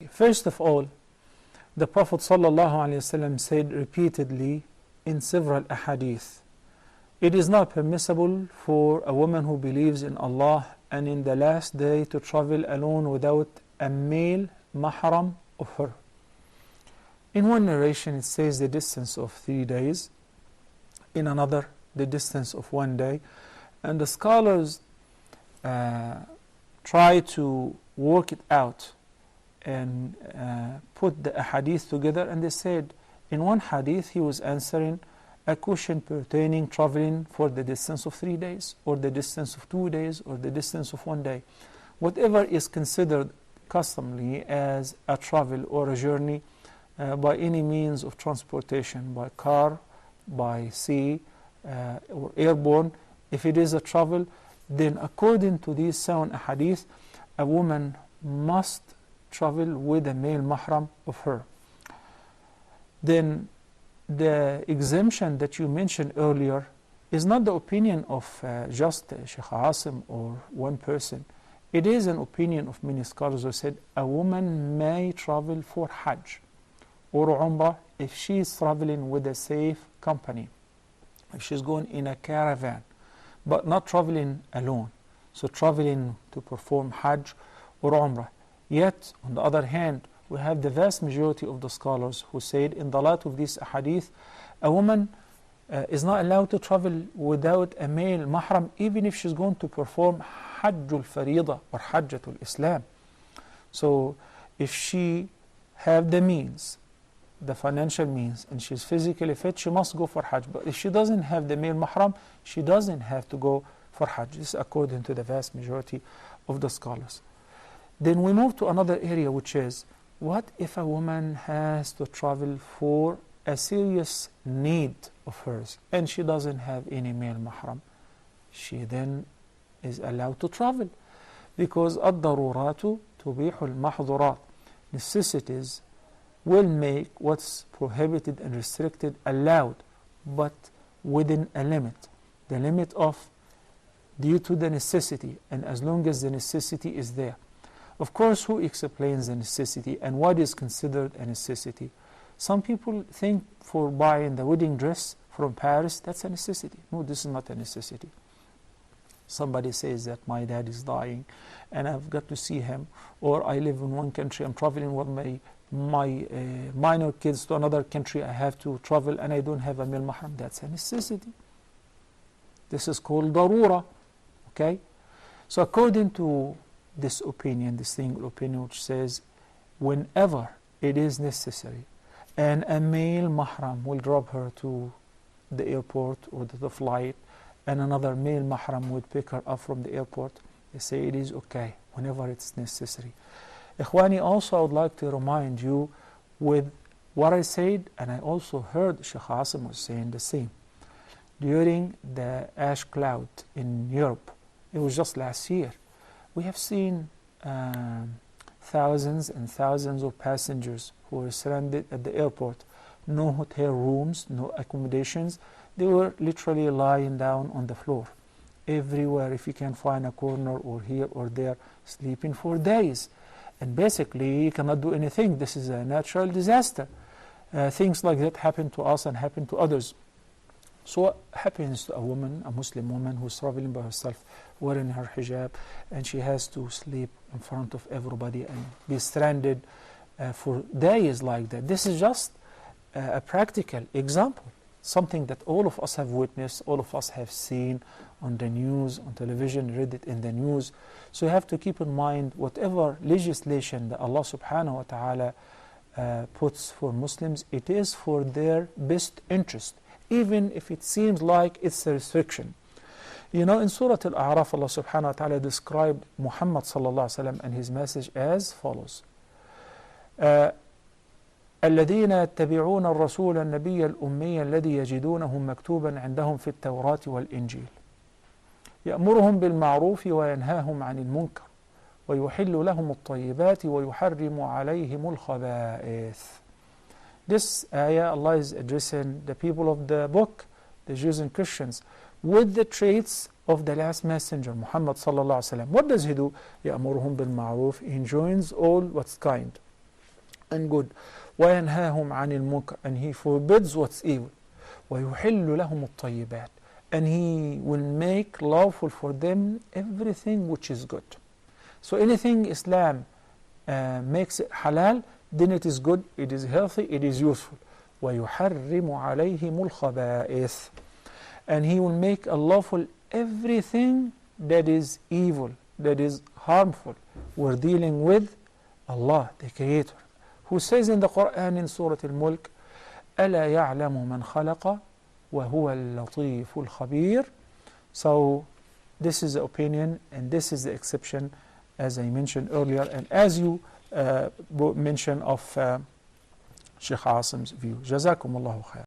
First of all, the Prophet ﷺ said repeatedly in several ahadith, it is not permissible for a woman who believes in Allah and in the last day to travel alone without a male mahram of her. In one narration it says the distance of 3 days, in another the distance of 1 day, and the scholars try to work it out and put the hadith together, and they said in one hadith he was answering a question pertaining traveling for the distance of 3 days or the distance of 2 days or the distance of 1 day. Whatever is considered customary as a travel or a journey by any means of transportation, by car, by sea or airborne, if it is a travel, then according to these sound hadith, a woman must travel with a male mahram of her. Then the exemption that you mentioned earlier is not the opinion of just Sheikh Asim or one person. It is an opinion of many scholars who said a woman may travel for Hajj or Umrah if she is traveling with a safe company, if she's going in a caravan, but not traveling alone. So traveling to perform Hajj or Umrah. Yet, on the other hand, we have the vast majority of the scholars who said in the light of this hadith, a woman is not allowed to travel without a male mahram, even if she's going to perform Hajjul Farida or Hajjatul Islam. So, if she have the means, the financial means, and she's physically fit, she must go for Hajj. But if she doesn't have the male mahram, she doesn't have to go for Hajj. This is according to the vast majority of the scholars. Then we move to another area, which is, what if a woman has to travel for a serious need of hers and she doesn't have any male mahram? She then is allowed to travel, because الضرورات تبيح المحظورات. Necessities will make what's prohibited and restricted allowed, but within a limit. The limit of due to the necessity, and as long as the necessity is there. Of course, who explains the necessity and what is considered a necessity? Some people think for buying the wedding dress from Paris, that's a necessity. No, this is not a necessity. Somebody says that my dad is dying and I've got to see him, or I live in one country, I'm traveling with my minor kids to another country, I have to travel and I don't have a male mahram. That's a necessity. This is called darura. Okay? So according to this opinion, this single opinion, which says whenever it is necessary and a male mahram will drop her to the airport or to the flight, and another male mahram would pick her up from the airport, they say it is okay whenever it's necessary. Ikhwani, also I would like to remind you with what I said, and I also heard Sheikh Asim was saying the same. During the ash cloud in Europe, it was just last year, we have seen thousands and thousands of passengers who were stranded at the airport. No hotel rooms, no accommodations. They were literally lying down on the floor. Everywhere, if you can find a corner or here or there, sleeping for days. And basically, you cannot do anything. This is a natural disaster. Things like that happen to us and happen to others. So what happens to a woman, a Muslim woman who's traveling by herself, wearing her hijab, and she has to sleep in front of everybody and be stranded for days like that? This is just a practical example, something that all of us have witnessed, all of us have seen on the news, on television, read it in the news. So you have to keep in mind whatever legislation that Allah subhanahu wa ta'ala puts for Muslims, it is for their best interest, even if it seems like it's a restriction. You know, in Surah Al-A'raf, Allah subhanahu wa ta'ala described Muhammad sallallahu alayhi wa sallam and his message as follows. الذين يتبعون الرسول النبي الأمي الذي يجدونه مكتوبا عندهم في التوراة والإنجيل يأمرهم بالمعروف وينهاهم عن المنكر ويحل لهم الطيبات ويحرم عليهم الخبائث. This ayah, Allah is addressing the people of the book, the Jews and Christians, with the traits of the last messenger, Muhammad sallallahu alaihi wasallam. What does he do? يأمرهم بالمعروف. He enjoins all what's kind. and good. وَيَنْهَاهُمْ عَنِ الْمُنكَرِ, and He forbids what's evil. وَيُحِلُّ لَهُمُ الطَّيِّبَاتِ, and He will make lawful for them everything which is good. So anything Islam makes it halal, then it is good, it is healthy, it is useful. وَيُحَرِّمُ عَلَيْهِمُ الْخَبَائِثِ, and He will make lawful everything that is evil, that is harmful. We're dealing with Allah, the Creator, who says in the Quran in Surah Al-Mulk, أَلَا يَعْلَمُ مَنْ خَلَقَ وَهُوَ اللَّطِيفُ الْخَبِيرُ. So this is the opinion and this is the exception, as I mentioned earlier, and as you mentioned of Sheikh Asim's view. جزاكم الله خير.